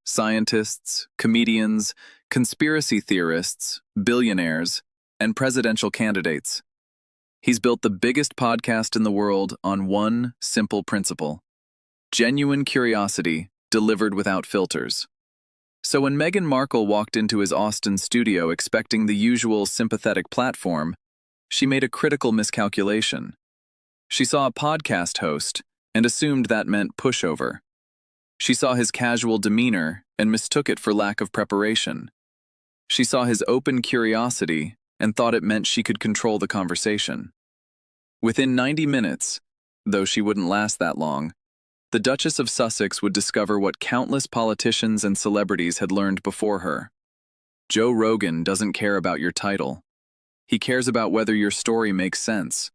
scientists, comedians, conspiracy theorists, billionaires, and presidential candidates. He's built the biggest podcast in the world on one simple principle: genuine curiosity delivered without filters. So when Meghan Markle walked into his Austin studio expecting the usual sympathetic platform, she made a critical miscalculation. She saw a podcast host and assumed that meant pushover. She saw his casual demeanor and mistook it for lack of preparation. She saw his open curiosity and thought it meant she could control the conversation. Within 90 minutes, though she wouldn't last that long, the Duchess of Sussex would discover what countless politicians and celebrities had learned before her. Joe Rogan doesn't care about your title. He cares about whether your story makes sense.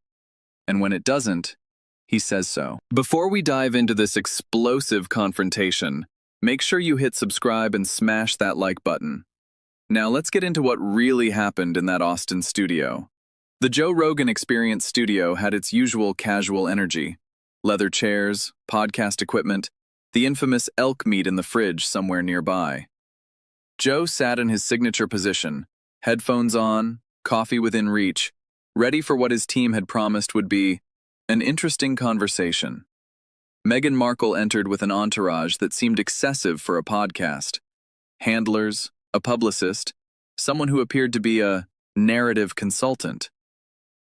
And when it doesn't, he says so. Before we dive into this explosive confrontation, make sure you hit subscribe and smash that like button. Now let's get into what really happened in that Austin studio. The Joe Rogan Experience studio had its usual casual energy: leather chairs, podcast equipment, the infamous elk meat in the fridge somewhere nearby. Joe sat in his signature position, headphones on, coffee within reach, ready for what his team had promised would be an interesting conversation. Meghan Markle entered with an entourage that seemed excessive for a podcast: handlers, a publicist, someone who appeared to be a narrative consultant.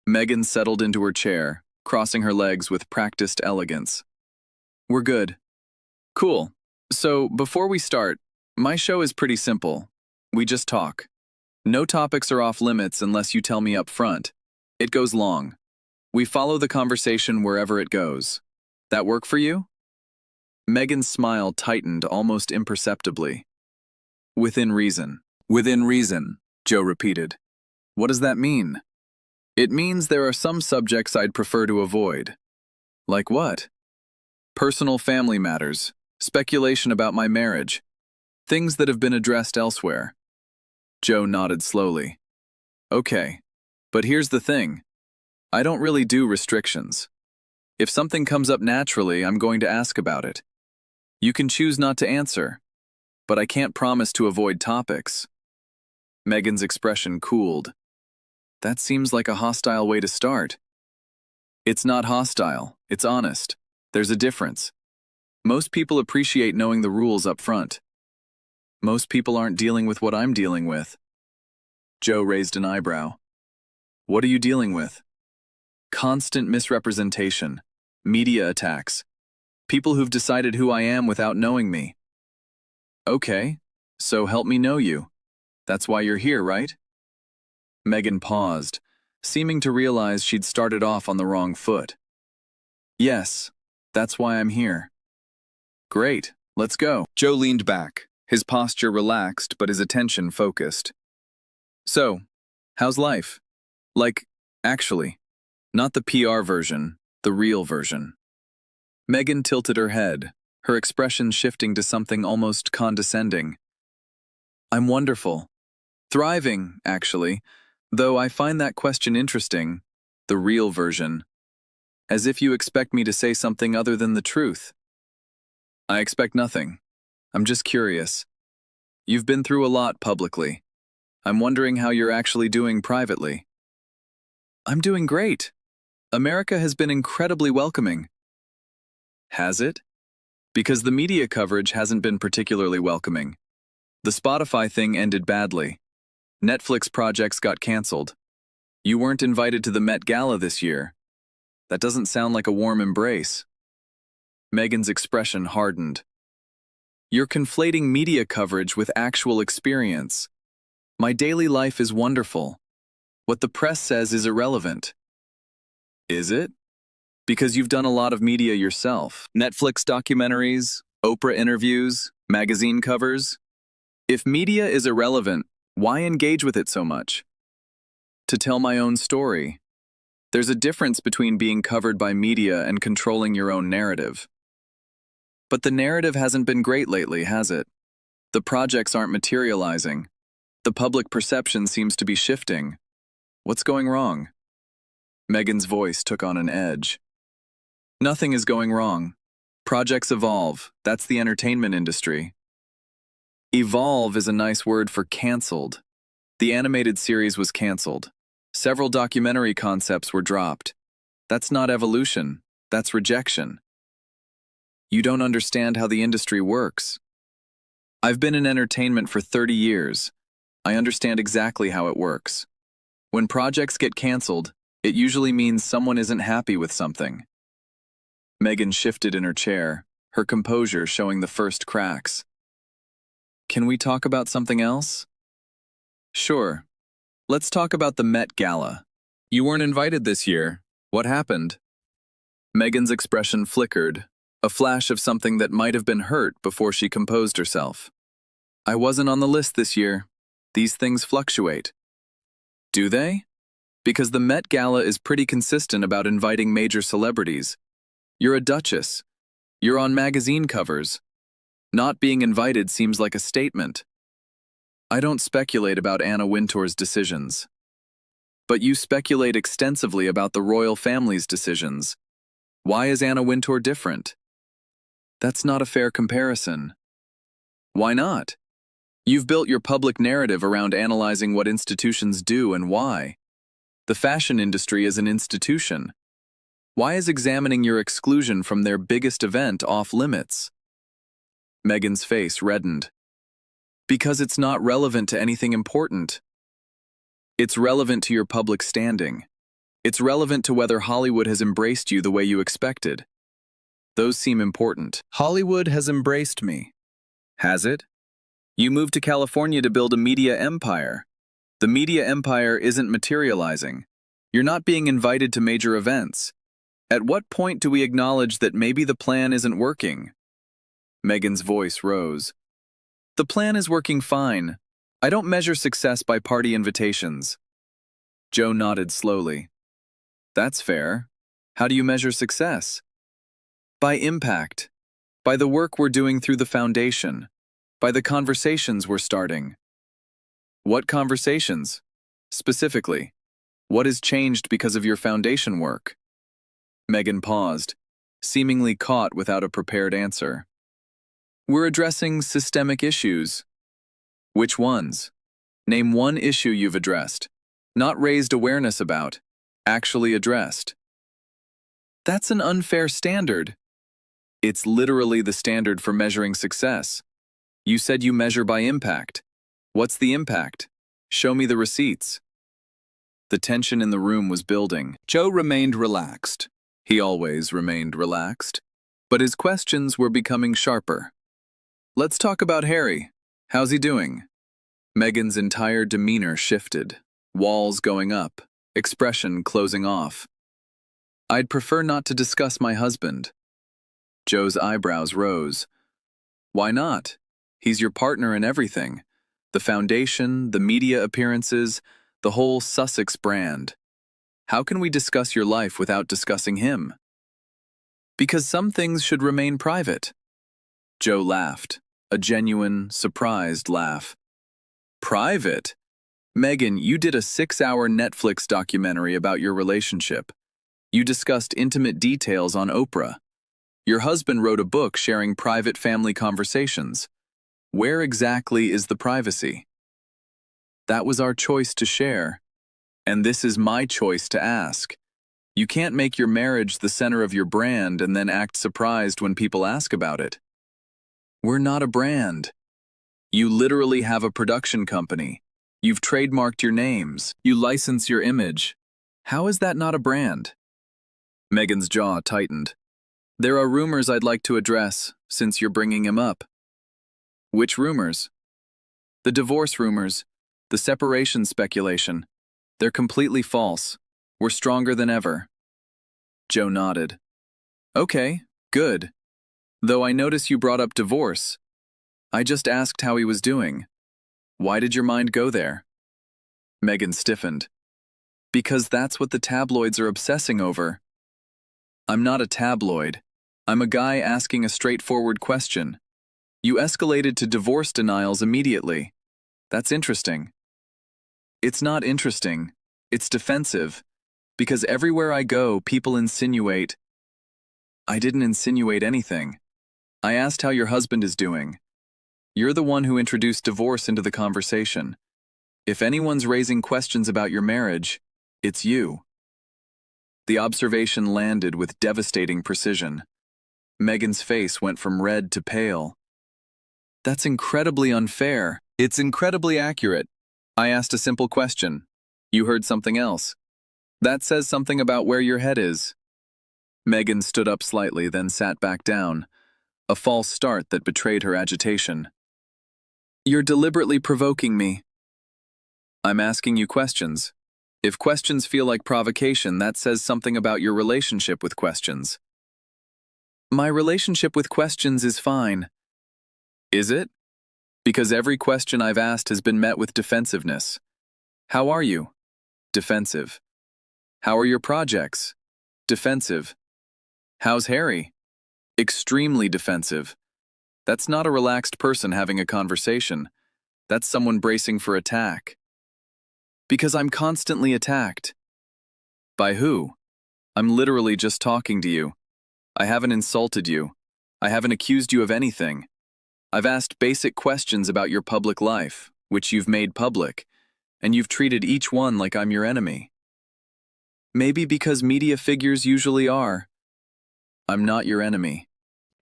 Meghan settled into her chair, crossing her legs with practiced elegance. "We're good." "Cool. So, before we start, my show is pretty simple. We just talk. No topics are off limits unless you tell me up front. It goes long. We follow the conversation wherever it goes. That work for you?" Meghan's smile tightened almost imperceptibly. "Within reason." "Within reason," Joe repeated. "What does that mean?" "It means there are some subjects I'd prefer to avoid." "Like what?" "Personal family matters, speculation about my marriage, things that have been addressed elsewhere." Joe nodded slowly. "Okay, but here's the thing. I don't really do restrictions. If something comes up naturally, I'm going to ask about it. You can choose not to answer, but I can't promise to avoid topics." Meghan's expression cooled. "That seems like a hostile way to start." "It's not hostile, it's honest. There's a difference. Most people appreciate knowing the rules up front. Most people aren't dealing with what I'm dealing with." Joe raised an eyebrow. "What are you dealing with?" "Constant misrepresentation, media attacks, people who've decided who I am without knowing me." "Okay, so help me know you. That's why you're here, right?" Meghan paused, seeming to realize she'd started off on the wrong foot. "Yes, that's why I'm here." "Great, let's go." Joe leaned back, his posture relaxed but his attention focused. "So, how's life? Like, actually. Not the PR version, the real version." Meghan tilted her head, her expression shifting to something almost condescending. "I'm wonderful. Thriving, actually, though I find that question interesting, the real version. As if you expect me to say something other than the truth." "I expect nothing. I'm just curious. You've been through a lot publicly. I'm wondering how you're actually doing privately." "I'm doing great. America has been incredibly welcoming." "Has it?" "Because the media coverage hasn't been particularly welcoming. The Spotify thing ended badly. Netflix projects got canceled. You weren't invited to the Met Gala this year. That doesn't sound like a warm embrace." Meghan's expression hardened. "You're conflating media coverage with actual experience. My daily life is wonderful. What the press says is irrelevant." "Is it? Because you've done a lot of media yourself. Netflix documentaries, Oprah interviews, magazine covers. If media is irrelevant, why engage with it so much?" "To tell my own story. There's a difference between being covered by media and controlling your own narrative." "But the narrative hasn't been great lately, has it? The projects aren't materializing. The public perception seems to be shifting. What's going wrong?" Meghan's voice took on an edge. "Nothing is going wrong. Projects evolve. That's the entertainment industry. Evolve is a nice word for canceled. The animated series was canceled. Several documentary concepts were dropped. That's not evolution, that's rejection. You don't understand how the industry works. I've been in entertainment for 30 years. I understand exactly how it works. When projects get canceled, it usually means someone isn't happy with something. Meghan shifted in her chair, her composure showing the first cracks. Can we talk about something else? Sure. Let's talk about the Met Gala. You weren't invited this year. What happened? Meghan's expression flickered, a flash of something that might have been hurt before she composed herself. I wasn't on the list this year. These things fluctuate. Do they? Because the Met Gala is pretty consistent about inviting major celebrities. You're a duchess. You're on magazine covers. Not being invited seems like a statement. I don't speculate about Anna Wintour's decisions. But you speculate extensively about the royal family's decisions. Why is Anna Wintour different? That's not a fair comparison. Why not? You've built your public narrative around analyzing what institutions do and why. The fashion industry is an institution. Why is examining your exclusion from their biggest event off limits? Meghan's face reddened. Because it's not relevant to anything important. It's relevant to your public standing. It's relevant to whether Hollywood has embraced you the way you expected. Those seem important. Hollywood has embraced me. Has it? You moved to California to build a media empire. The media empire isn't materializing. You're not being invited to major events. At what point do we acknowledge that maybe the plan isn't working? Meghan's voice rose. The plan is working fine. I don't measure success by party invitations. Joe nodded slowly. That's fair. How do you measure success? By impact. By the work we're doing through the foundation. By the conversations we're starting. What conversations? Specifically, what has changed because of your foundation work? Meghan paused, seemingly caught without a prepared answer. We're addressing systemic issues. Which ones? Name one issue you've addressed. Not raised awareness about, actually addressed. That's an unfair standard. It's literally the standard for measuring success. You said you measure by impact. What's the impact? Show me the receipts. The tension in the room was building. Joe remained relaxed. He always remained relaxed. But his questions were becoming sharper. Let's talk about Harry. How's he doing? Meghan's entire demeanor shifted. Walls going up, expression closing off. I'd prefer not to discuss my husband. Joe's eyebrows rose. Why not? He's your partner in everything. The foundation, the media appearances, the whole Sussex brand. How can we discuss your life without discussing him? Because some things should remain private. Joe laughed, a genuine, surprised laugh. Private? Meghan, you did a 6-hour Netflix documentary about your relationship. You discussed intimate details on Oprah. Your husband wrote a book sharing private family conversations. Where exactly is the privacy? That was our choice to share. And this is my choice to ask. You can't make your marriage the center of your brand and then act surprised when people ask about it. We're not a brand. You literally have a production company. You've trademarked your names. You license your image. How is that not a brand? Meghan's jaw tightened. There are rumors I'd like to address, since you're bringing him up. Which rumors? The divorce rumors, the separation speculation. They're completely false. We're stronger than ever. Joe nodded. Okay, good. Though I notice you brought up divorce. I just asked how he was doing. Why did your mind go there? Meghan stiffened. Because that's what the tabloids are obsessing over. I'm not a tabloid. I'm a guy asking a straightforward question. You escalated to divorce denials immediately. That's interesting. It's not interesting. It's defensive. Because everywhere I go, people insinuate. I didn't insinuate anything. I asked how your husband is doing. You're the one who introduced divorce into the conversation. If anyone's raising questions about your marriage, it's you. The observation landed with devastating precision. Meghan's face went from red to pale. That's incredibly unfair. It's incredibly accurate. I asked a simple question. You heard something else. That says something about where your head is. Meghan stood up slightly, then sat back down, a false start that betrayed her agitation. You're deliberately provoking me. I'm asking you questions. If questions feel like provocation, that says something about your relationship with questions. My relationship with questions is fine. Is it? Because every question I've asked has been met with defensiveness. How are you? Defensive. How are your projects? Defensive. How's Harry? Extremely defensive. That's not a relaxed person having a conversation. That's someone bracing for attack. Because I'm constantly attacked. By who? I'm literally just talking to you. I haven't insulted you. I haven't accused you of anything. I've asked basic questions about your public life, which you've made public, and you've treated each one like I'm your enemy. Maybe because media figures usually are. I'm not your enemy.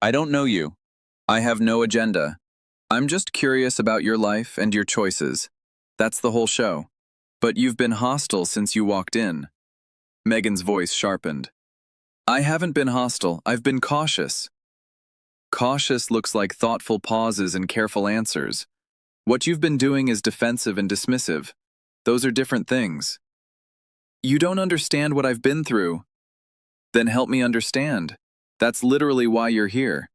I don't know you. I have no agenda. I'm just curious about your life and your choices. That's the whole show. But you've been hostile since you walked in. Meghan's voice sharpened. I haven't been hostile. I've been cautious. Cautious looks like thoughtful pauses and careful answers. What you've been doing is defensive and dismissive. Those are different things. You don't understand what I've been through. Then help me understand. That's literally why you're here.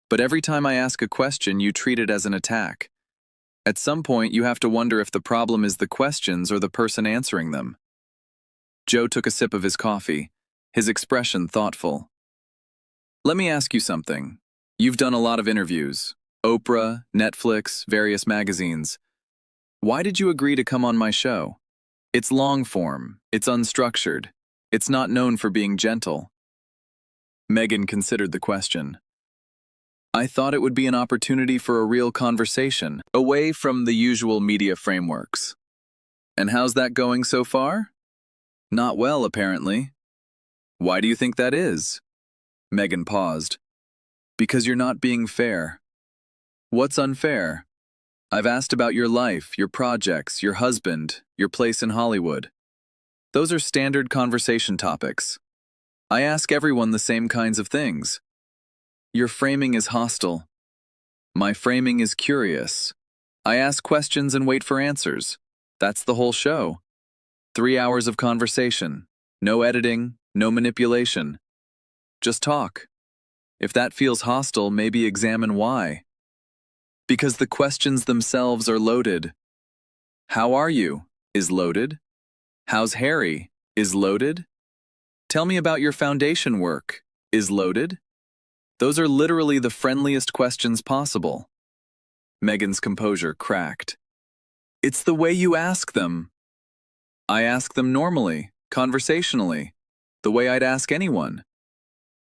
But every time I ask a question, you treat it as an attack. At some point, you have to wonder if the problem is the questions or the person answering them. Joe took a sip of his coffee, his expression thoughtful. Let me ask you something. You've done a lot of interviews. Oprah, Netflix, various magazines. Why did you agree to come on my show? It's long form. It's unstructured. It's not known for being gentle. Meghan considered the question. I thought it would be an opportunity for a real conversation, away from the usual media frameworks. And how's that going so far? Not well, apparently. Why do you think that is? Meghan paused. Because you're not being fair. What's unfair? I've asked about your life, your projects, your husband, your place in Hollywood. Those are standard conversation topics. I ask everyone the same kinds of things. Your framing is hostile. My framing is curious. I ask questions and wait for answers. That's the whole show. 3 hours of conversation. No editing, no manipulation. Just talk. If that feels hostile, maybe examine why. Because the questions themselves are loaded. How are you? Is loaded. How's Harry? Is loaded. Tell me about your foundation work. Is loaded. Those are literally the friendliest questions possible. Meghan's composure cracked. It's the way you ask them. I ask them normally, conversationally, the way I'd ask anyone.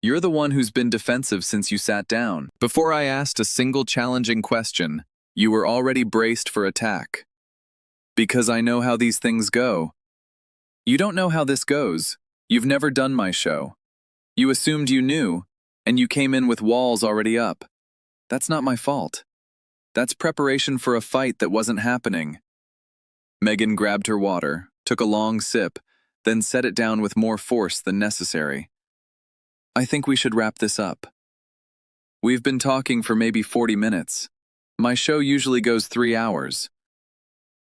You're the one who's been defensive since you sat down. Before I asked a single challenging question, you were already braced for attack. Because I know how these things go. You don't know how this goes. You've never done my show. You assumed you knew, and you came in with walls already up. That's not my fault. That's preparation for a fight that wasn't happening. Meghan grabbed her water, took a long sip, then set it down with more force than necessary. I think we should wrap this up. We've been talking for maybe 40 minutes. My show usually goes 3 hours.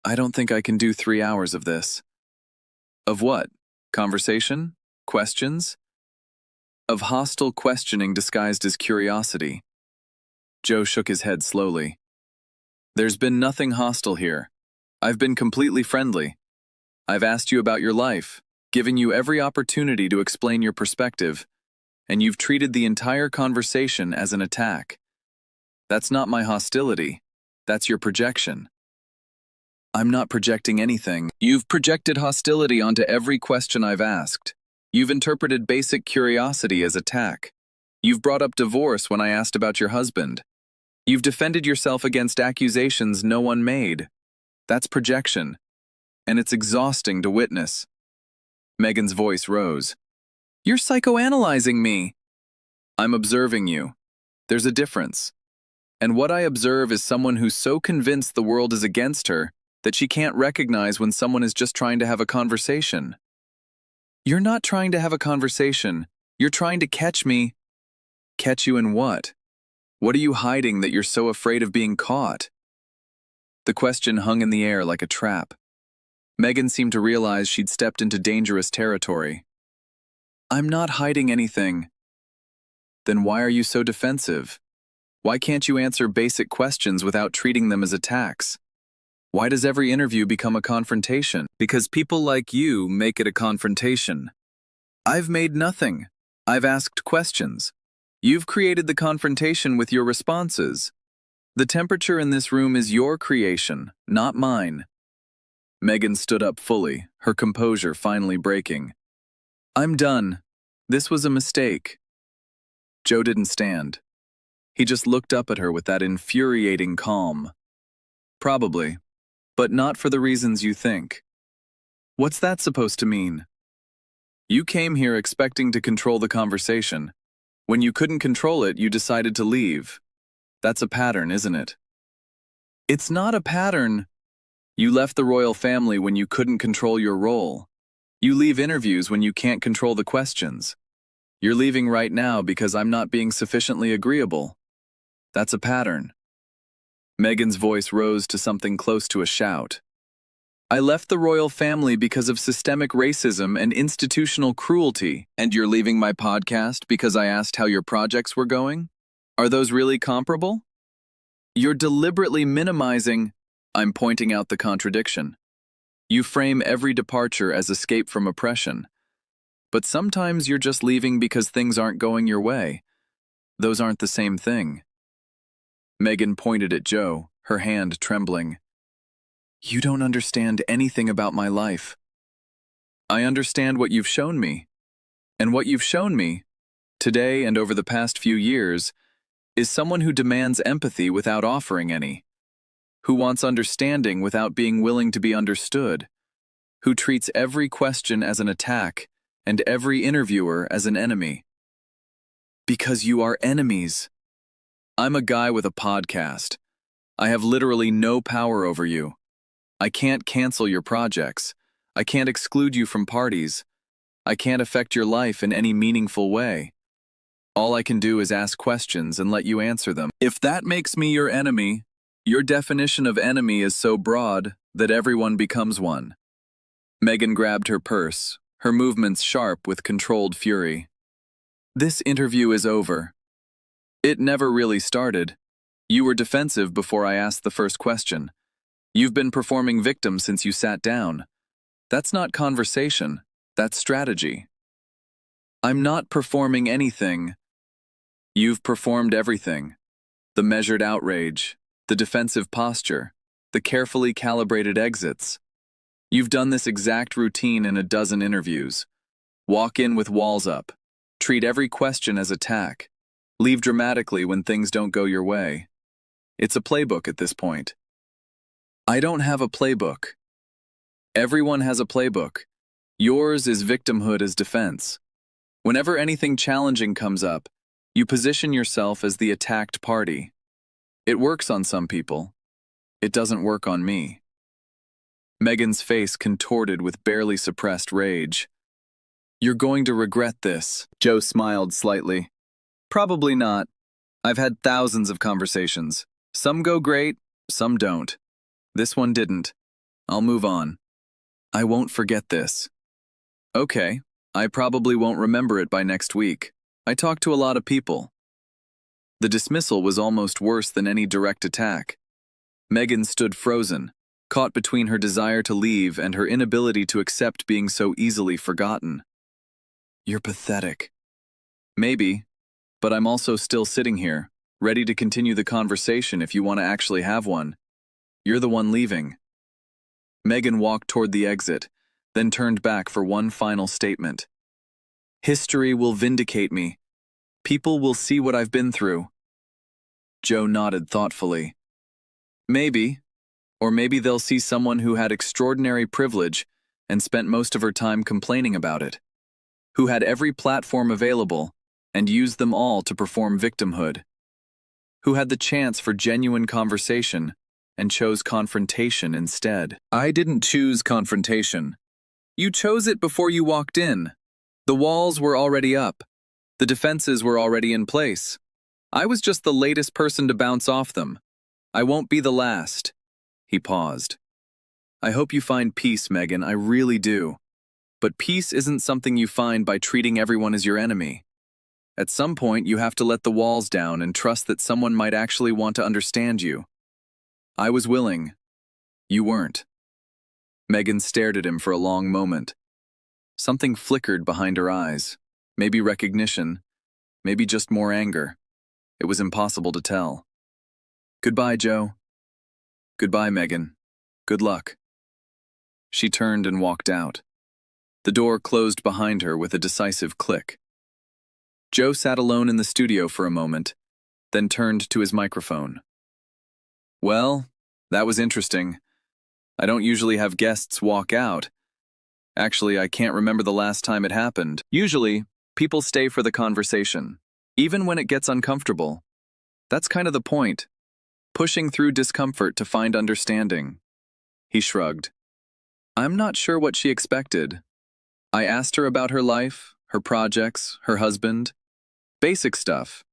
I don't think I can do 3 hours of this. Of what? Conversation? Questions? Of hostile questioning disguised as curiosity. Joe shook his head slowly. There's been nothing hostile here. I've been completely friendly. I've asked you about your life, given you every opportunity to explain your perspective, and you've treated the entire conversation as an attack. That's not my hostility. That's your projection. I'm not projecting anything. You've projected hostility onto every question I've asked. You've interpreted basic curiosity as attack. You've brought up divorce when I asked about your husband. You've defended yourself against accusations no one made. That's projection, and it's exhausting to witness. Meghan's voice rose. You're psychoanalyzing me. I'm observing you. There's a difference. And what I observe is someone who's so convinced the world is against her that she can't recognize when someone is just trying to have a conversation. You're not trying to have a conversation. You're trying to catch me. Catch you in what? What are you hiding that you're so afraid of being caught? The question hung in the air like a trap. Meghan seemed to realize she'd stepped into dangerous territory. I'm not hiding anything. Then why are you so defensive? Why can't you answer basic questions without treating them as attacks? Why does every interview become a confrontation? Because people like you make it a confrontation. I've made nothing. I've asked questions. You've created the confrontation with your responses. The temperature in this room is your creation, not mine. Meghan stood up fully, her composure finally breaking. I'm done. This was a mistake. Joe didn't stand. He just looked up at her with that infuriating calm. Probably, but not for the reasons you think. What's that supposed to mean? You came here expecting to control the conversation. When you couldn't control it, you decided to leave. That's a pattern, isn't it? It's not a pattern. You left the royal family when you couldn't control your role. You leave interviews when you can't control the questions. You're leaving right now because I'm not being sufficiently agreeable. That's a pattern. Meghan's voice rose to something close to a shout. I left the royal family because of systemic racism and institutional cruelty, and you're leaving my podcast because I asked how your projects were going? Are those really comparable? You're deliberately minimizing. I'm pointing out the contradiction. You frame every departure as escape from oppression. But sometimes you're just leaving because things aren't going your way. Those aren't the same thing. Meghan pointed at Joe, her hand trembling. You don't understand anything about my life. I understand what you've shown me. And what you've shown me, today and over the past few years, is someone who demands empathy without offering any, who wants understanding without being willing to be understood, who treats every question as an attack and every interviewer as an enemy. Because you are enemies. I'm a guy with a podcast. I have literally no power over you. I can't cancel your projects. I can't exclude you from parties. I can't affect your life in any meaningful way. All I can do is ask questions and let you answer them. If that makes me your enemy, your definition of enemy is so broad that everyone becomes one. Meghan grabbed her purse, her movements sharp with controlled fury. This interview is over. It never really started. You were defensive before I asked the first question. You've been performing victim since you sat down. That's not conversation, that's strategy. I'm not performing anything. You've performed everything. The measured outrage, the defensive posture, the carefully calibrated exits. You've done this exact routine in a dozen interviews. Walk in with walls up. Treat every question as attack. Leave dramatically when things don't go your way. It's a playbook at this point. I don't have a playbook. Everyone has a playbook. Yours is victimhood as defense. Whenever anything challenging comes up, you position yourself as the attacked party. It works on some people. It doesn't work on me. Meghan's face contorted with barely suppressed rage. You're going to regret this. Joe smiled slightly. Probably not. I've had thousands of conversations. Some go great, some don't. This one didn't. I'll move on. I won't forget this. Okay, I probably won't remember it by next week. I talked to a lot of people. The dismissal was almost worse than any direct attack. Meghan stood frozen, caught between her desire to leave and her inability to accept being so easily forgotten. You're pathetic. Maybe, but I'm also still sitting here, ready to continue the conversation if you want to actually have one. You're the one leaving. Meghan walked toward the exit, then turned back for one final statement. History will vindicate me. People will see what I've been through. Joe nodded thoughtfully. Maybe. Or maybe they'll see someone who had extraordinary privilege and spent most of her time complaining about it, who had every platform available and used them all to perform victimhood, who had the chance for genuine conversation and chose confrontation instead. I didn't choose confrontation. You chose it before you walked in. The walls were already up. The defenses were already in place. I was just the latest person to bounce off them. I won't be the last. He paused. I hope you find peace, Meghan, I really do. But peace isn't something you find by treating everyone as your enemy. At some point, you have to let the walls down and trust that someone might actually want to understand you. I was willing. You weren't. Meghan stared at him for a long moment. Something flickered behind her eyes. Maybe recognition, maybe just more anger. It was impossible to tell. Goodbye, Joe. Goodbye, Meghan. Good luck. She turned and walked out. The door closed behind her with a decisive click. Joe sat alone in the studio for a moment, then turned to his microphone. Well, that was interesting. I don't usually have guests walk out. Actually, I can't remember the last time it happened. Usually, people stay for the conversation, even when it gets uncomfortable. That's kind of the point. Pushing through discomfort to find understanding. He shrugged. I'm not sure what she expected. I asked her about her life, her projects, her husband. Basic stuff.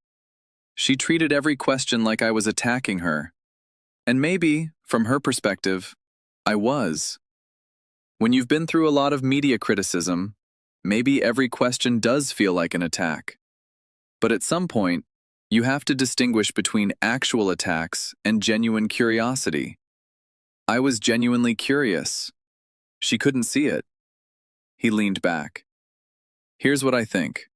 She treated every question like I was attacking her. And maybe, from her perspective, I was. When you've been through a lot of media criticism, maybe every question does feel like an attack. But at some point, you have to distinguish between actual attacks and genuine curiosity. I was genuinely curious. She couldn't see it. He leaned back. Here's what I think.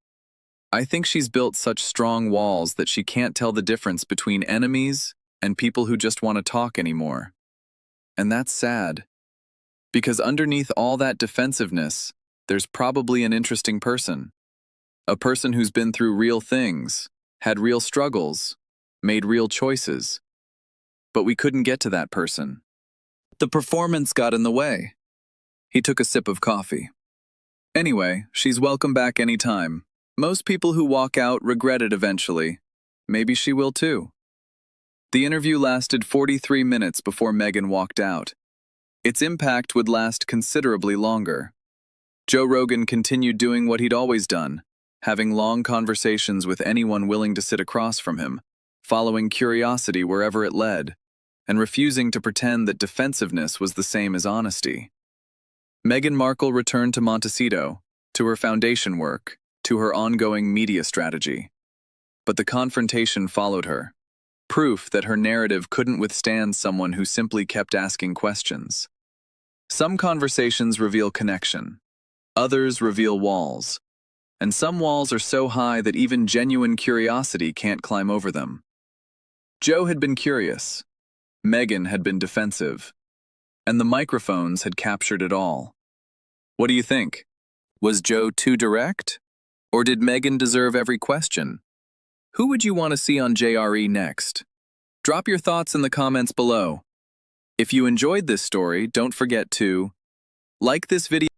I think she's built such strong walls that she can't tell the difference between enemies and people who just want to talk anymore. And that's sad. Because underneath all that defensiveness, there's probably an interesting person. A person who's been through real things, had real struggles, made real choices. But we couldn't get to that person. The performance got in the way. He took a sip of coffee. Anyway, she's welcome back anytime. Most people who walk out regret it eventually. Maybe she will too. The interview lasted 43 minutes before Meghan walked out. Its impact would last considerably longer. Joe Rogan continued doing what he'd always done, having long conversations with anyone willing to sit across from him, following curiosity wherever it led, and refusing to pretend that defensiveness was the same as honesty. Meghan Markle returned to Montecito, to her foundation work, to her ongoing media strategy. But the confrontation followed her, proof that her narrative couldn't withstand someone who simply kept asking questions. Some conversations reveal connection, others reveal walls, and some walls are so high that even genuine curiosity can't climb over them. Joe had been curious, Meghan had been defensive, and the microphones had captured it all. What do you think? Was Joe too direct? Or did Meghan deserve every question? Who would you want to see on JRE next? Drop your thoughts in the comments below. If you enjoyed this story, don't forget to like this video.